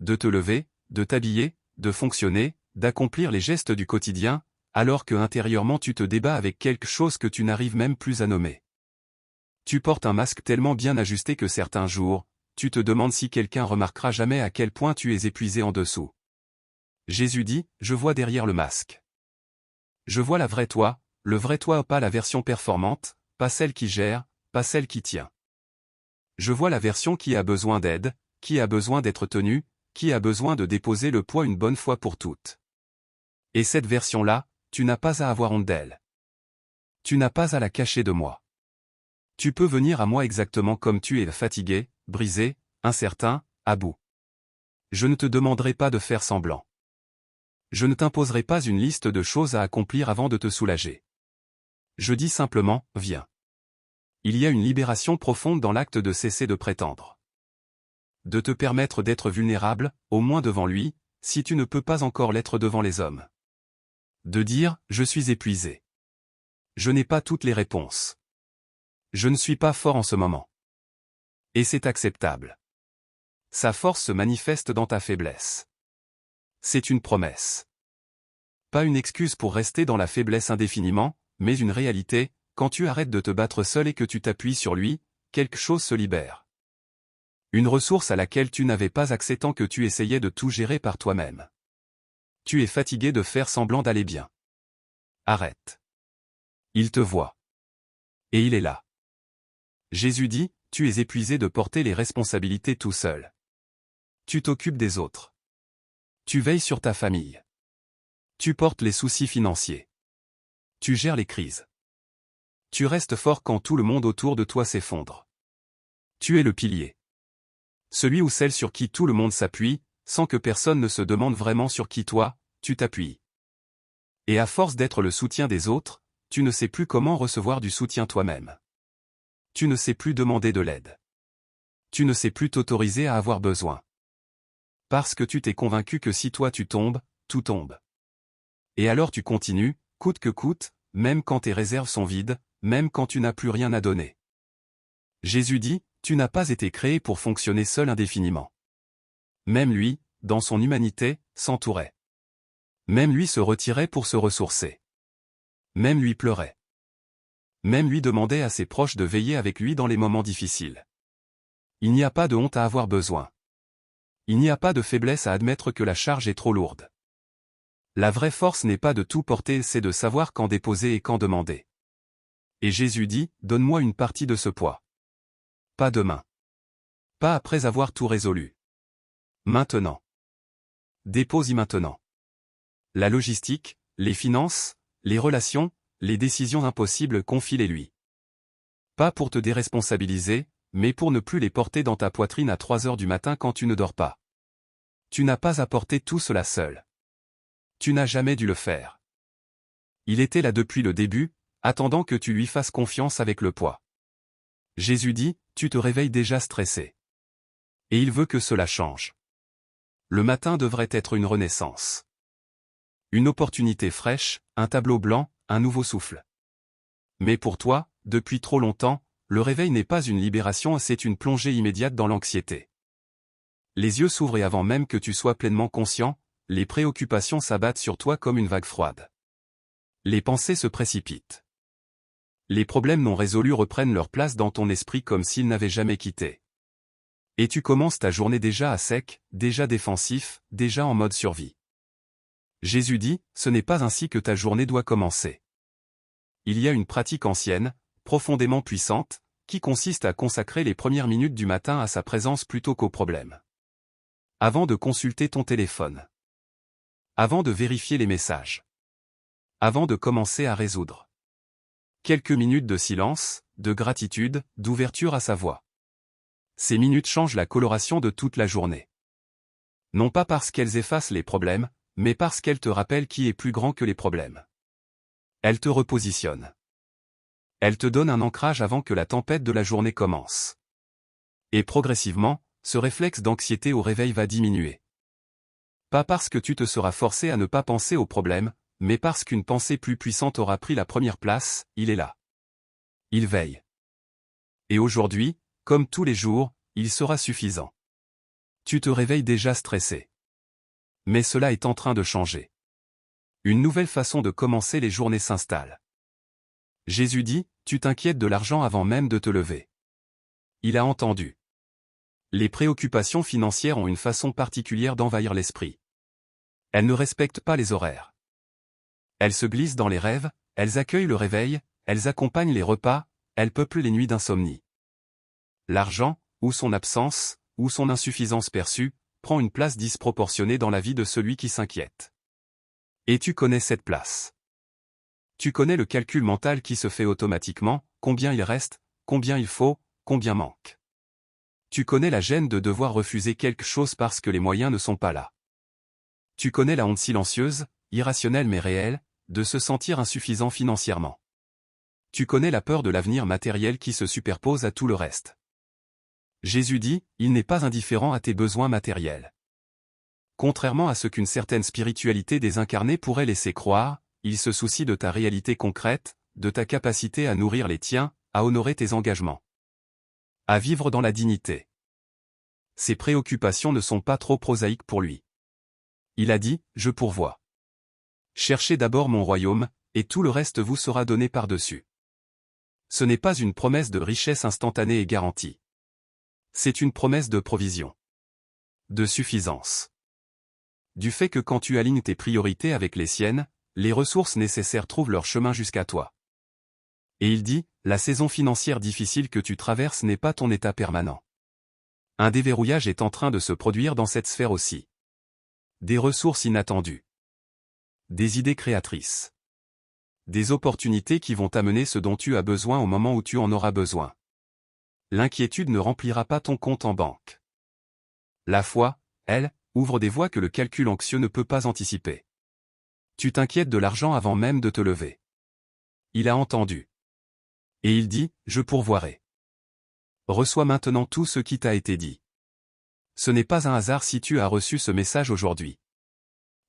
Speaker 1: De te lever, de t'habiller, de fonctionner, d'accomplir les gestes du quotidien, alors que intérieurement tu te débats avec quelque chose que tu n'arrives même plus à nommer. Tu portes un masque tellement bien ajusté que certains jours, tu te demandes si quelqu'un remarquera jamais à quel point tu es épuisé en dessous. Jésus dit, je vois derrière le masque. Je vois la vraie toi, le vrai toi, pas la version performante, pas celle qui gère, pas celle qui tient. Je vois la version qui a besoin d'aide, qui a besoin d'être tenue, qui a besoin de déposer le poids une bonne fois pour toutes. Et cette version-là, tu n'as pas à avoir honte d'elle. Tu n'as pas à la cacher de moi. Tu peux venir à moi exactement comme tu es, fatigué, brisé, incertain, à bout. Je ne te demanderai pas de faire semblant. Je ne t'imposerai pas une liste de choses à accomplir avant de te soulager. Je dis simplement, viens. Il y a une libération profonde dans l'acte de cesser de prétendre. De te permettre d'être vulnérable, au moins devant lui, si tu ne peux pas encore l'être devant les hommes. De dire, je suis épuisé. Je n'ai pas toutes les réponses. Je ne suis pas fort en ce moment. Et c'est acceptable. Sa force se manifeste dans ta faiblesse. C'est une promesse. Pas une excuse pour rester dans la faiblesse indéfiniment, mais une réalité, quand tu arrêtes de te battre seul et que tu t'appuies sur lui, quelque chose se libère. Une ressource à laquelle tu n'avais pas accès tant que tu essayais de tout gérer par toi-même. Tu es fatigué de faire semblant d'aller bien. Arrête. Il te voit. Et il est là. Jésus dit, tu es épuisé de porter les responsabilités tout seul. Tu t'occupes des autres. Tu veilles sur ta famille. Tu portes les soucis financiers. Tu gères les crises. Tu restes fort quand tout le monde autour de toi s'effondre. Tu es le pilier. Celui ou celle sur qui tout le monde s'appuie, sans que personne ne se demande vraiment sur qui toi, tu t'appuies. Et à force d'être le soutien des autres, tu ne sais plus comment recevoir du soutien toi-même. Tu ne sais plus demander de l'aide. Tu ne sais plus t'autoriser à avoir besoin. Parce que tu t'es convaincu que si toi tu tombes, tout tombe. Et alors tu continues, coûte que coûte, même quand tes réserves sont vides, même quand tu n'as plus rien à donner. Jésus dit, tu n'as pas été créé pour fonctionner seul indéfiniment. Même lui, dans son humanité, s'entourait. Même lui se retirait pour se ressourcer. Même lui pleurait. Même lui demandait à ses proches de veiller avec lui dans les moments difficiles. Il n'y a pas de honte à avoir besoin. Il n'y a pas de faiblesse à admettre que la charge est trop lourde. La vraie force n'est pas de tout porter, c'est de savoir quand déposer et quand demander. Et Jésus dit, donne-moi une partie de ce poids. Pas demain. Pas après avoir tout résolu. Maintenant. Dépose-y maintenant. La logistique, les finances, les relations, les décisions impossibles, confie-les-lui. Pas pour te déresponsabiliser, mais pour ne plus les porter dans ta poitrine à 3 heures du matin quand tu ne dors pas. Tu n'as pas à porter tout cela seul. Tu n'as jamais dû le faire. Il était là depuis le début, attendant que tu lui fasses confiance avec le poids. Jésus dit, tu te réveilles déjà stressé. Et il veut que cela change. Le matin devrait être une renaissance. Une opportunité fraîche, un tableau blanc, un nouveau souffle. Mais pour toi, depuis trop longtemps, le réveil n'est pas une libération, c'est une plongée immédiate dans l'anxiété. Les yeux s'ouvrent et avant même que tu sois pleinement conscient, les préoccupations s'abattent sur toi comme une vague froide. Les pensées se précipitent. Les problèmes non résolus reprennent leur place dans ton esprit comme s'ils n'avaient jamais quitté. Et tu commences ta journée déjà à sec, déjà défensif, déjà en mode survie. Jésus dit, ce n'est pas ainsi que ta journée doit commencer. Il y a une pratique ancienne, profondément puissante, qui consiste à consacrer les premières minutes du matin à sa présence plutôt qu'aux problèmes. Avant de consulter ton téléphone. Avant de vérifier les messages. Avant de commencer à résoudre. Quelques minutes de silence, de gratitude, d'ouverture à sa voix. Ces minutes changent la coloration de toute la journée. Non pas parce qu'elles effacent les problèmes, mais parce qu'elles te rappellent qui est plus grand que les problèmes. Elles te repositionnent. Elles te donnent un ancrage avant que la tempête de la journée commence. Et progressivement, ce réflexe d'anxiété au réveil va diminuer. Pas parce que tu te seras forcé à ne pas penser aux problèmes, mais parce qu'une pensée plus puissante aura pris la première place, il est là. Il veille. Et aujourd'hui, comme tous les jours, il sera suffisant. Tu te réveilles déjà stressé. Mais cela est en train de changer. Une nouvelle façon de commencer les journées s'installe. Jésus dit, tu t'inquiètes de l'argent avant même de te lever. Il a entendu. Les préoccupations financières ont une façon particulière d'envahir l'esprit. Elles ne respectent pas les horaires. Elles se glissent dans les rêves, elles accueillent le réveil, elles accompagnent les repas, elles peuplent les nuits d'insomnie. L'argent, ou son absence, ou son insuffisance perçue, prend une place disproportionnée dans la vie de celui qui s'inquiète. Et tu connais cette place. Tu connais le calcul mental qui se fait automatiquement, combien il reste, combien il faut, combien manque. Tu connais la gêne de devoir refuser quelque chose parce que les moyens ne sont pas là. Tu connais la honte silencieuse, irrationnelle mais réelle, de se sentir insuffisant financièrement. Tu connais la peur de l'avenir matériel qui se superpose à tout le reste. Jésus dit, il n'est pas indifférent à tes besoins matériels. Contrairement à ce qu'une certaine spiritualité désincarnée pourrait laisser croire, il se soucie de ta réalité concrète, de ta capacité à nourrir les tiens, à honorer tes engagements. À vivre dans la dignité. Ses préoccupations ne sont pas trop prosaïques pour lui. Il a dit, je pourvois. Cherchez d'abord mon royaume, et tout le reste vous sera donné par-dessus. Ce n'est pas une promesse de richesse instantanée et garantie. C'est une promesse de provision. De suffisance. Du fait que quand tu alignes tes priorités avec les siennes, les ressources nécessaires trouvent leur chemin jusqu'à toi. Et il dit, la saison financière difficile que tu traverses n'est pas ton état permanent. Un déverrouillage est en train de se produire dans cette sphère aussi. Des ressources inattendues. Des idées créatrices. Des opportunités qui vont t'amener ce dont tu as besoin au moment où tu en auras besoin. L'inquiétude ne remplira pas ton compte en banque. La foi, elle, ouvre des voies que le calcul anxieux ne peut pas anticiper. Tu t'inquiètes de l'argent avant même de te lever. Il a entendu. Et il dit, je pourvoirai. Reçois maintenant tout ce qui t'a été dit. Ce n'est pas un hasard si tu as reçu ce message aujourd'hui.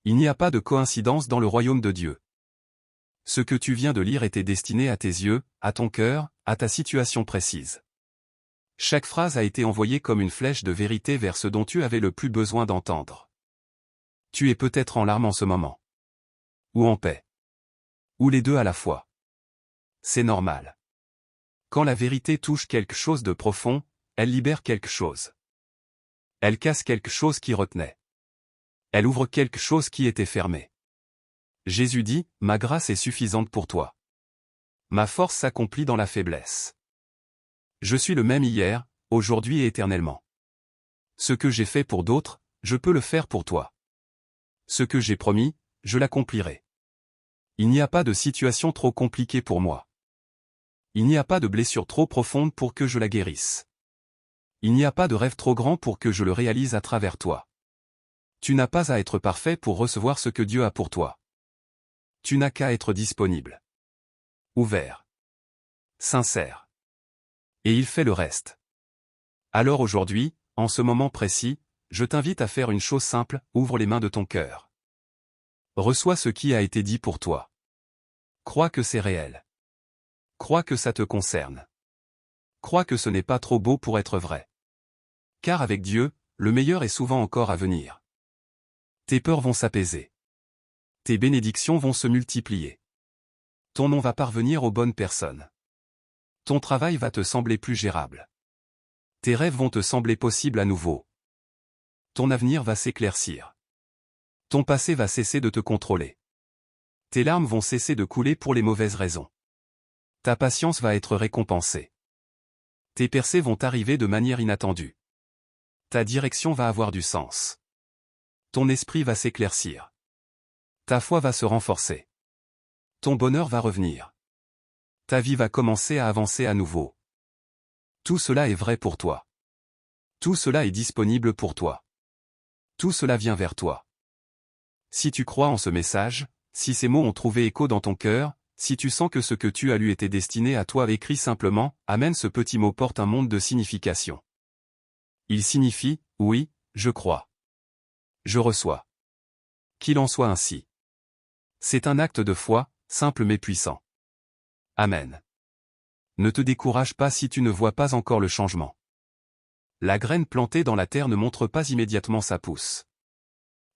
Speaker 1: Il n'y a pas de coïncidence dans le royaume de Dieu. Ce que tu viens de lire était destiné à tes yeux, à ton cœur, à ta situation précise. Chaque phrase a été envoyée comme une flèche de vérité vers ce dont tu avais le plus besoin d'entendre. Tu es peut-être en larmes en ce moment. Ou en paix. Ou les deux à la fois. C'est normal. Quand la vérité touche quelque chose de profond, elle libère quelque chose. Elle casse quelque chose qui retenait. Elle ouvre quelque chose qui était fermé. Jésus dit, ma grâce est suffisante pour toi. Ma force s'accomplit dans la faiblesse. Je suis le même hier, aujourd'hui et éternellement. Ce que j'ai fait pour d'autres, je peux le faire pour toi. Ce que j'ai promis, je l'accomplirai. Il n'y a pas de situation trop compliquée pour moi. Il n'y a pas de blessure trop profonde pour que je la guérisse. Il n'y a pas de rêve trop grand pour que je le réalise à travers toi. Tu n'as pas à être parfait pour recevoir ce que Dieu a pour toi. Tu n'as qu'à être disponible. Ouvert. Sincère. Et il fait le reste. Alors aujourd'hui, en ce moment précis, je t'invite à faire une chose simple, ouvre les mains de ton cœur. Reçois ce qui a été dit pour toi. Crois que c'est réel. Crois que ça te concerne. Crois que ce n'est pas trop beau pour être vrai. Car avec Dieu, le meilleur est souvent encore à venir. Tes peurs vont s'apaiser. Tes bénédictions vont se multiplier. Ton nom va parvenir aux bonnes personnes. Ton travail va te sembler plus gérable. Tes rêves vont te sembler possibles à nouveau. Ton avenir va s'éclaircir. Ton passé va cesser de te contrôler. Tes larmes vont cesser de couler pour les mauvaises raisons. Ta patience va être récompensée. Tes percées vont arriver de manière inattendue. Ta direction va avoir du sens. Ton esprit va s'éclaircir. Ta foi va se renforcer. Ton bonheur va revenir. Ta vie va commencer à avancer à nouveau. Tout cela est vrai pour toi. Tout cela est disponible pour toi. Tout cela vient vers toi. Si tu crois en ce message, si ces mots ont trouvé écho dans ton cœur, si tu sens que ce que tu as lu était destiné à toi, écris simplement « Amen ». Ce petit mot porte un monde de signification. Il signifie « Oui, je crois. Je reçois ». Qu'il en soit ainsi. C'est un acte de foi, simple mais puissant. Amen. Ne te décourage pas si tu ne vois pas encore le changement. La graine plantée dans la terre ne montre pas immédiatement sa pousse.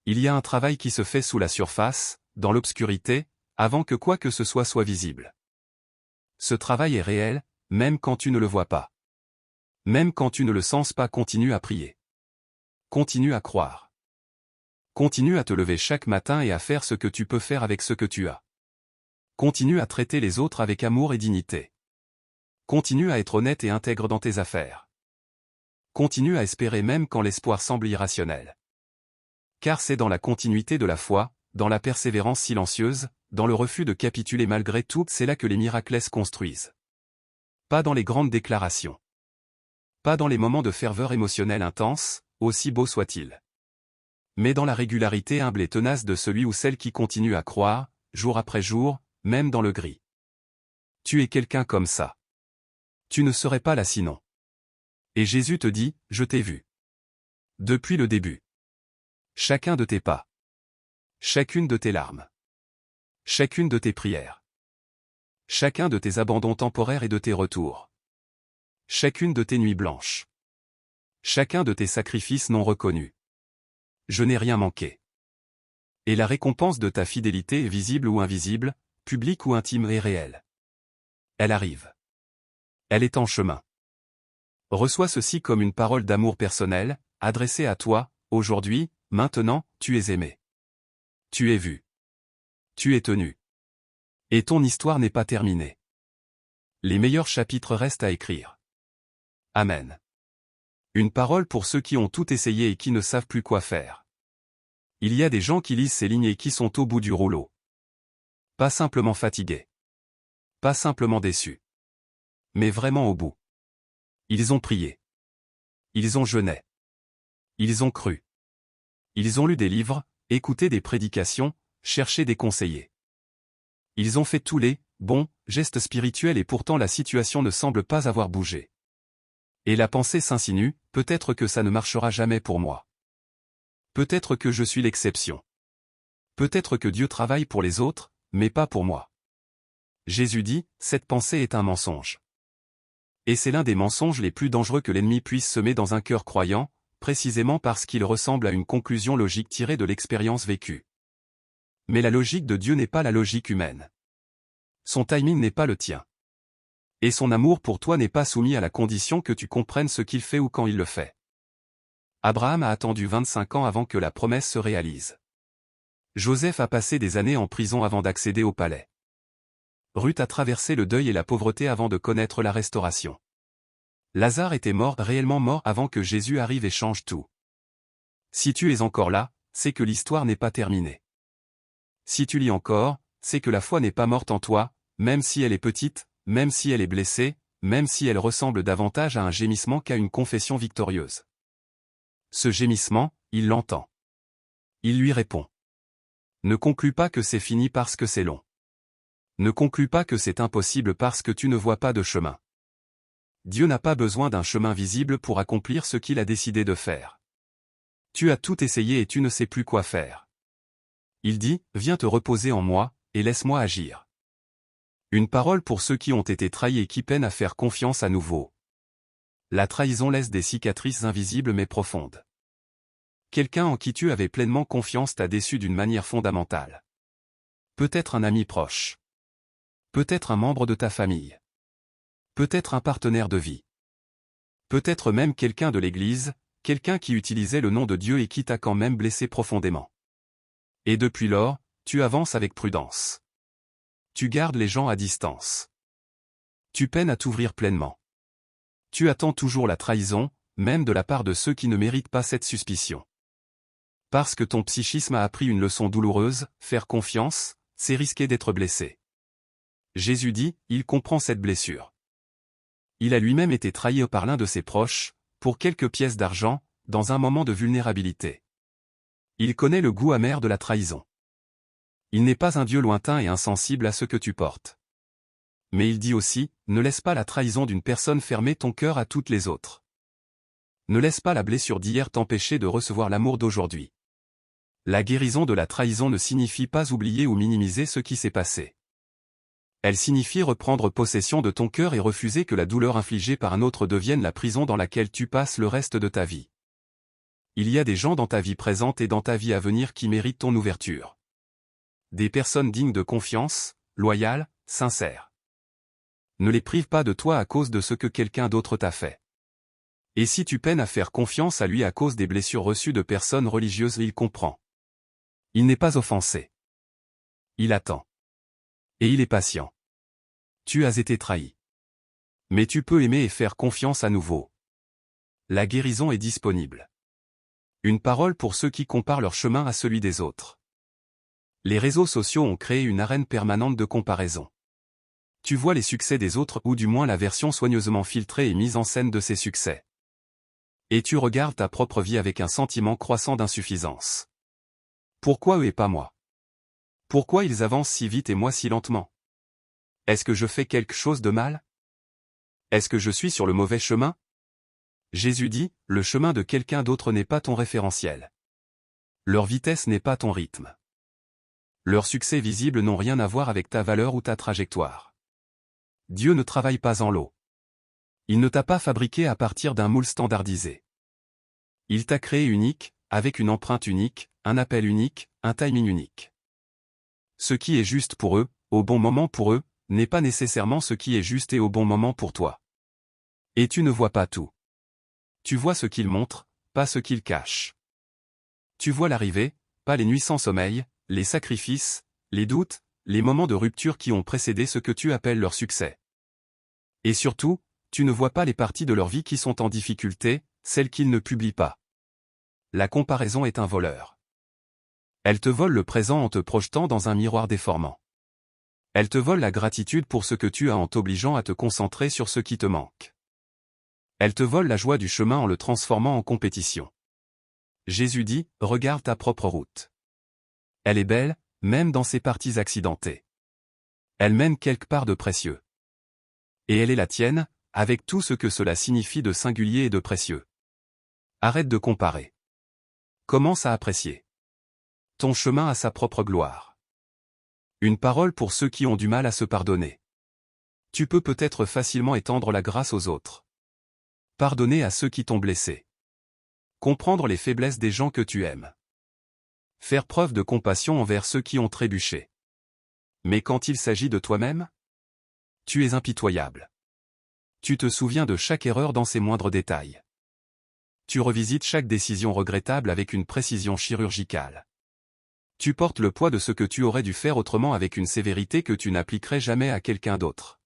Speaker 1: Il y a un travail qui se fait sous la surface, dans l'obscurité, avant que quoi que ce soit visible. Ce travail est réel, même quand tu ne le vois pas. Même quand tu ne le sens pas, continue à prier. Continue à croire. Continue à te lever chaque matin et à faire ce que tu peux faire avec ce que tu as. Continue à traiter les autres avec amour et dignité. Continue à être honnête et intègre dans tes affaires. Continue à espérer même quand l'espoir semble irrationnel. Car c'est dans la continuité de la foi, dans la persévérance silencieuse, dans le refus de capituler malgré tout, c'est là que les miracles se construisent. Pas dans les grandes déclarations. Pas dans les moments de ferveur émotionnelle intense, aussi beaux soient-ils. Mais dans la régularité humble et tenace de celui ou celle qui continue à croire, jour après jour, même dans le gris. Tu es quelqu'un comme ça. Tu ne serais pas là sinon. Et Jésus te dit, je t'ai vu. Depuis le début. Chacun de tes pas. Chacune de tes larmes. Chacune de tes prières. Chacun de tes abandons temporaires et de tes retours. Chacune de tes nuits blanches. Chacun de tes sacrifices non reconnus. Je n'ai rien manqué. Et la récompense de ta fidélité est visible ou invisible, publique ou intime et réelle. Elle arrive. Elle est en chemin. Reçois ceci comme une parole d'amour personnel, adressée à toi, aujourd'hui, maintenant, tu es aimé. Tu es vu. Tu es tenu. Et ton histoire n'est pas terminée. Les meilleurs chapitres restent à écrire. Amen. Une parole pour ceux qui ont tout essayé et qui ne savent plus quoi faire. Il y a des gens qui lisent ces lignes et qui sont au bout du rouleau. Pas simplement fatigués. Pas simplement déçus. Mais vraiment au bout. Ils ont prié. Ils ont jeûné. Ils ont cru. Ils ont lu des livres, écouté des prédications, cherché des conseillers. Ils ont fait tous les bons gestes spirituels et pourtant la situation ne semble pas avoir bougé. Et la pensée s'insinue, peut-être que ça ne marchera jamais pour moi. Peut-être que je suis l'exception. Peut-être que Dieu travaille pour les autres, mais pas pour moi. Jésus dit, cette pensée est un mensonge. Et c'est l'un des mensonges les plus dangereux que l'ennemi puisse semer dans un cœur croyant, précisément parce qu'il ressemble à une conclusion logique tirée de l'expérience vécue. Mais la logique de Dieu n'est pas la logique humaine. Son timing n'est pas le tien. Et son amour pour toi n'est pas soumis à la condition que tu comprennes ce qu'il fait ou quand il le fait. Abraham a attendu 25 ans avant que la promesse se réalise. Joseph a passé des années en prison avant d'accéder au palais. Ruth a traversé le deuil et la pauvreté avant de connaître la restauration. Lazare était mort, réellement mort avant que Jésus arrive et change tout. Si tu es encore là, c'est que l'histoire n'est pas terminée. Si tu lis encore, c'est que la foi n'est pas morte en toi, même si elle est petite, même si elle est blessée, même si elle ressemble davantage à un gémissement qu'à une confession victorieuse. Ce gémissement, il l'entend. Il lui répond. Ne conclus pas que c'est fini parce que c'est long. Ne conclus pas que c'est impossible parce que tu ne vois pas de chemin. Dieu n'a pas besoin d'un chemin visible pour accomplir ce qu'il a décidé de faire. Tu as tout essayé et tu ne sais plus quoi faire. Il dit, viens te reposer en moi, et laisse-moi agir. Une parole pour ceux qui ont été trahis et qui peinent à faire confiance à nouveau. La trahison laisse des cicatrices invisibles mais profondes. Quelqu'un en qui tu avais pleinement confiance t'a déçu d'une manière fondamentale. Peut-être un ami proche. Peut-être un membre de ta famille. Peut-être un partenaire de vie. Peut-être même quelqu'un de l'Église, quelqu'un qui utilisait le nom de Dieu et qui t'a quand même blessé profondément. Et depuis lors, tu avances avec prudence. Tu gardes les gens à distance. Tu peines à t'ouvrir pleinement. Tu attends toujours la trahison, même de la part de ceux qui ne méritent pas cette suspicion. Parce que ton psychisme a appris une leçon douloureuse, faire confiance, c'est risquer d'être blessé. Jésus dit, il comprend cette blessure. Il a lui-même été trahi par l'un de ses proches, pour quelques pièces d'argent, dans un moment de vulnérabilité. Il connaît le goût amer de la trahison. Il n'est pas un Dieu lointain et insensible à ce que tu portes. Mais il dit aussi, ne laisse pas la trahison d'une personne fermer ton cœur à toutes les autres. Ne laisse pas la blessure d'hier t'empêcher de recevoir l'amour d'aujourd'hui. La guérison de la trahison ne signifie pas oublier ou minimiser ce qui s'est passé. Elle signifie reprendre possession de ton cœur et refuser que la douleur infligée par un autre devienne la prison dans laquelle tu passes le reste de ta vie. Il y a des gens dans ta vie présente et dans ta vie à venir qui méritent ton ouverture. Des personnes dignes de confiance, loyales, sincères. Ne les prive pas de toi à cause de ce que quelqu'un d'autre t'a fait. Et si tu peines à faire confiance à lui à cause des blessures reçues de personnes religieuses, il comprend. Il n'est pas offensé. Il attend. Et il est patient. Tu as été trahi. Mais tu peux aimer et faire confiance à nouveau. La guérison est disponible. Une parole pour ceux qui comparent leur chemin à celui des autres. Les réseaux sociaux ont créé une arène permanente de comparaison. Tu vois les succès des autres ou du moins la version soigneusement filtrée et mise en scène de ces succès. Et tu regardes ta propre vie avec un sentiment croissant d'insuffisance. Pourquoi eux et pas moi? Pourquoi ils avancent si vite et moi si lentement? Est-ce que je fais quelque chose de mal? Est-ce que je suis sur le mauvais chemin? Jésus dit, le chemin de quelqu'un d'autre n'est pas ton référentiel. Leur vitesse n'est pas ton rythme. Leurs succès visibles n'ont rien à voir avec ta valeur ou ta trajectoire. Dieu ne travaille pas en lot. Il ne t'a pas fabriqué à partir d'un moule standardisé. Il t'a créé unique, avec une empreinte unique, un appel unique, un timing unique. Ce qui est juste pour eux, au bon moment pour eux, n'est pas nécessairement ce qui est juste et au bon moment pour toi. Et tu ne vois pas tout. Tu vois ce qu'ils montrent, pas ce qu'ils cachent. Tu vois l'arrivée, pas les nuits sans sommeil, les sacrifices, les doutes, les moments de rupture qui ont précédé ce que tu appelles leur succès. Et surtout, tu ne vois pas les parties de leur vie qui sont en difficulté, celles qu'ils ne publient pas. La comparaison est un voleur. Elle te vole le présent en te projetant dans un miroir déformant. Elle te vole la gratitude pour ce que tu as en t'obligeant à te concentrer sur ce qui te manque. Elle te vole la joie du chemin en le transformant en compétition. Jésus dit, regarde ta propre route. Elle est belle, même dans ses parties accidentées. Elle mène quelque part de précieux. Et elle est la tienne, avec tout ce que cela signifie de singulier et de précieux. Arrête de comparer. Commence à apprécier. Ton chemin a sa propre gloire. Une parole pour ceux qui ont du mal à se pardonner. Tu peux peut-être facilement étendre la grâce aux autres. Pardonner à ceux qui t'ont blessé. Comprendre les faiblesses des gens que tu aimes. Faire preuve de compassion envers ceux qui ont trébuché. Mais quand il s'agit de toi-même, tu es impitoyable. Tu te souviens de chaque erreur dans ses moindres détails. Tu revisites chaque décision regrettable avec une précision chirurgicale. Tu portes le poids de ce que tu aurais dû faire autrement avec une sévérité que tu n'appliquerais jamais à quelqu'un d'autre.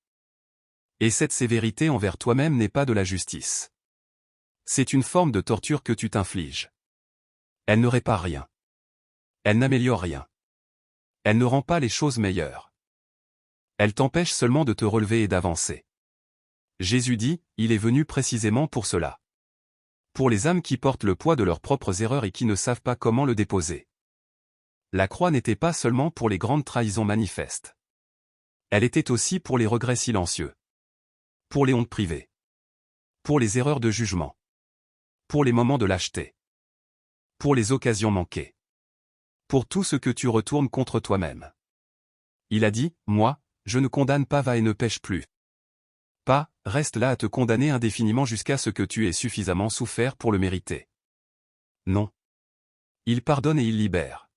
Speaker 1: Et cette sévérité envers toi-même n'est pas de la justice. C'est une forme de torture que tu t'infliges. Elle ne répare rien. Elle n'améliore rien. Elle ne rend pas les choses meilleures. Elle t'empêche seulement de te relever et d'avancer. Jésus dit, il est venu précisément pour cela. Pour les âmes qui portent le poids de leurs propres erreurs et qui ne savent pas comment le déposer. La croix n'était pas seulement pour les grandes trahisons manifestes. Elle était aussi pour les regrets silencieux. Pour les hontes privées. Pour les erreurs de jugement. Pour les moments de lâcheté. Pour les occasions manquées. Pour tout ce que tu retournes contre toi-même. Il a dit, moi, je ne condamne pas, va et ne pêche plus. Pas, reste là à te condamner indéfiniment jusqu'à ce que tu aies suffisamment souffert pour le mériter. Non. Il pardonne et il libère.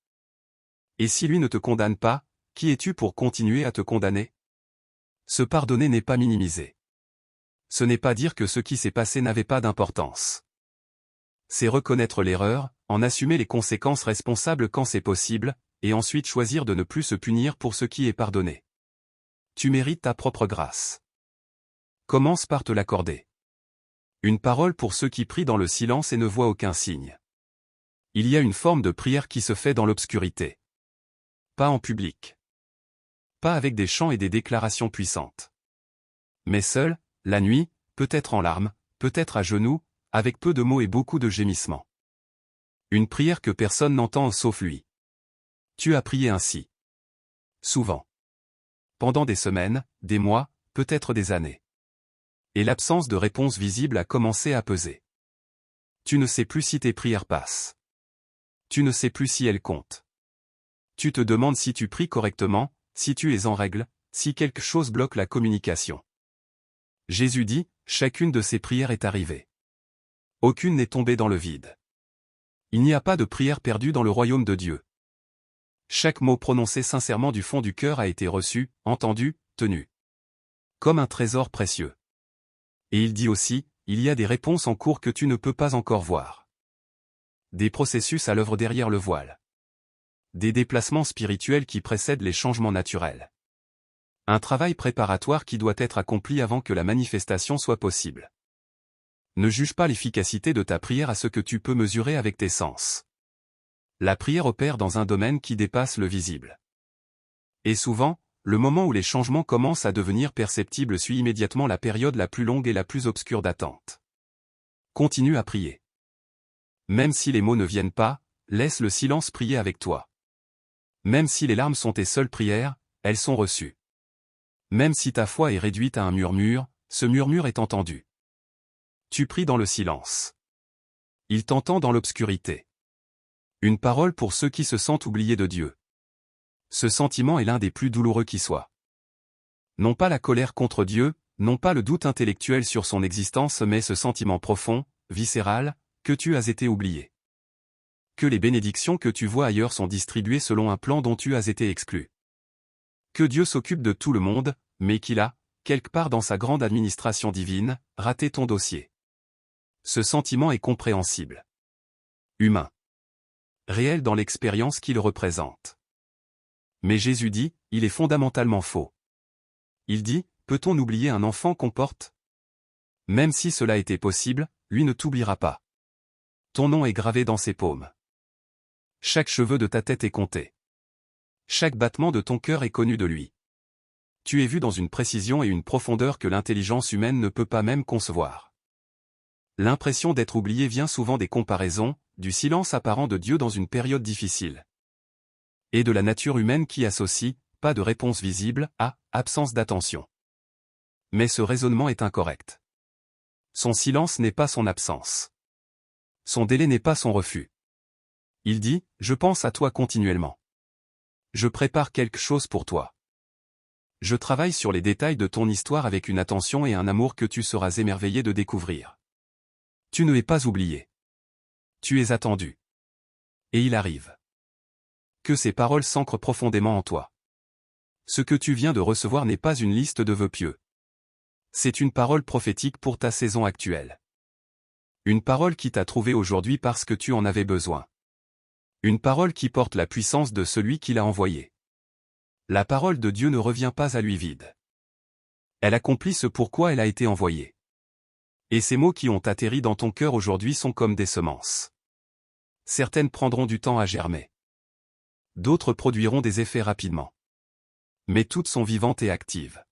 Speaker 1: Et si lui ne te condamne pas, qui es-tu pour continuer à te condamner? Se pardonner n'est pas minimiser. Ce n'est pas dire que ce qui s'est passé n'avait pas d'importance. C'est reconnaître l'erreur, en assumer les conséquences responsables quand c'est possible, et ensuite choisir de ne plus se punir pour ce qui est pardonné. Tu mérites ta propre grâce. Commence par te l'accorder. Une parole pour ceux qui prient dans le silence et ne voient aucun signe. Il y a une forme de prière qui se fait dans l'obscurité. Pas en public. Pas avec des chants et des déclarations puissantes. Mais seul, la nuit, peut-être en larmes, peut-être à genoux, avec peu de mots et beaucoup de gémissements. Une prière que personne n'entend sauf lui. Tu as prié ainsi. Souvent. Pendant des semaines, des mois, peut-être des années. Et l'absence de réponse visible a commencé à peser. Tu ne sais plus si tes prières passent. Tu ne sais plus si elles comptent. Tu te demandes si tu pries correctement, si tu es en règle, si quelque chose bloque la communication. Jésus dit, chacune de ces prières est arrivée. Aucune n'est tombée dans le vide. Il n'y a pas de prière perdue dans le royaume de Dieu. Chaque mot prononcé sincèrement du fond du cœur a été reçu, entendu, tenu. Comme un trésor précieux. Et il dit aussi, il y a des réponses en cours que tu ne peux pas encore voir. Des processus à l'œuvre derrière le voile. Des déplacements spirituels qui précèdent les changements naturels. Un travail préparatoire qui doit être accompli avant que la manifestation soit possible. Ne juge pas l'efficacité de ta prière à ce que tu peux mesurer avec tes sens. La prière opère dans un domaine qui dépasse le visible. Et souvent, le moment où les changements commencent à devenir perceptibles suit immédiatement la période la plus longue et la plus obscure d'attente. Continue à prier. Même si les mots ne viennent pas, laisse le silence prier avec toi. Même si les larmes sont tes seules prières, elles sont reçues. Même si ta foi est réduite à un murmure, ce murmure est entendu. Tu pries dans le silence. Il t'entend dans l'obscurité. Une parole pour ceux qui se sentent oubliés de Dieu. Ce sentiment est l'un des plus douloureux qui soit. Non pas la colère contre Dieu, non pas le doute intellectuel sur son existence, mais ce sentiment profond, viscéral, que tu as été oublié. Que les bénédictions que tu vois ailleurs sont distribuées selon un plan dont tu as été exclu. Que Dieu s'occupe de tout le monde, mais qu'il a, quelque part dans sa grande administration divine, raté ton dossier. Ce sentiment est compréhensible. Humain. Réel dans l'expérience qu'il représente. Mais Jésus dit, il est fondamentalement faux. Il dit, peut-on oublier un enfant qu'on porte? Même si cela était possible, lui ne t'oubliera pas. Ton nom est gravé dans ses paumes. Chaque cheveu de ta tête est compté. Chaque battement de ton cœur est connu de lui. Tu es vu dans une précision et une profondeur que l'intelligence humaine ne peut pas même concevoir. L'impression d'être oublié vient souvent des comparaisons, du silence apparent de Dieu dans une période difficile. Et de la nature humaine qui associe, pas de réponse visible, à absence d'attention. Mais ce raisonnement est incorrect. Son silence n'est pas son absence. Son délai n'est pas son refus. Il dit, je pense à toi continuellement. Je prépare quelque chose pour toi. Je travaille sur les détails de ton histoire avec une attention et un amour que tu seras émerveillé de découvrir. Tu ne es pas oublié. Tu es attendu. Et il arrive. Que ces paroles s'ancrent profondément en toi. Ce que tu viens de recevoir n'est pas une liste de vœux pieux. C'est une parole prophétique pour ta saison actuelle. Une parole qui t'a trouvé aujourd'hui parce que tu en avais besoin. Une parole qui porte la puissance de celui qui l'a envoyée. La parole de Dieu ne revient pas à lui vide. Elle accomplit ce pourquoi elle a été envoyée. Et ces mots qui ont atterri dans ton cœur aujourd'hui sont comme des semences. Certaines prendront du temps à germer. D'autres produiront des effets rapidement. Mais toutes sont vivantes et actives.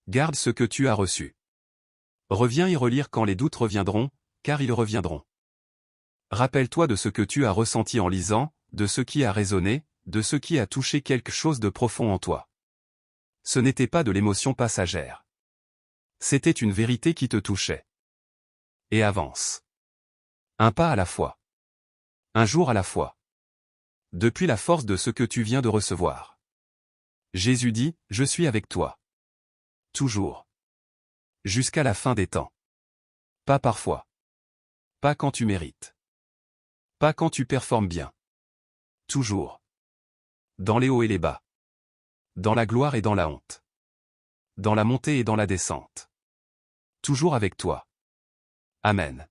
Speaker 1: Garde ce que tu as reçu. Reviens y relire quand les doutes reviendront, car ils reviendront. Rappelle-toi de ce que tu as ressenti en lisant, de ce qui a résonné, de ce qui a touché quelque chose de profond en toi. Ce n'était pas de l'émotion passagère. C'était une vérité qui te touchait. Et avance. Un pas à la fois. Un jour à la fois. Depuis la force de ce que tu viens de recevoir. Jésus dit, je suis avec toi. Toujours. Jusqu'à la fin des temps. Pas parfois. Pas quand tu mérites. Pas quand tu performes bien. Toujours. Dans les hauts et les bas. Dans la gloire et dans la honte. Dans la montée et dans la descente. toujours avec toi. Amen.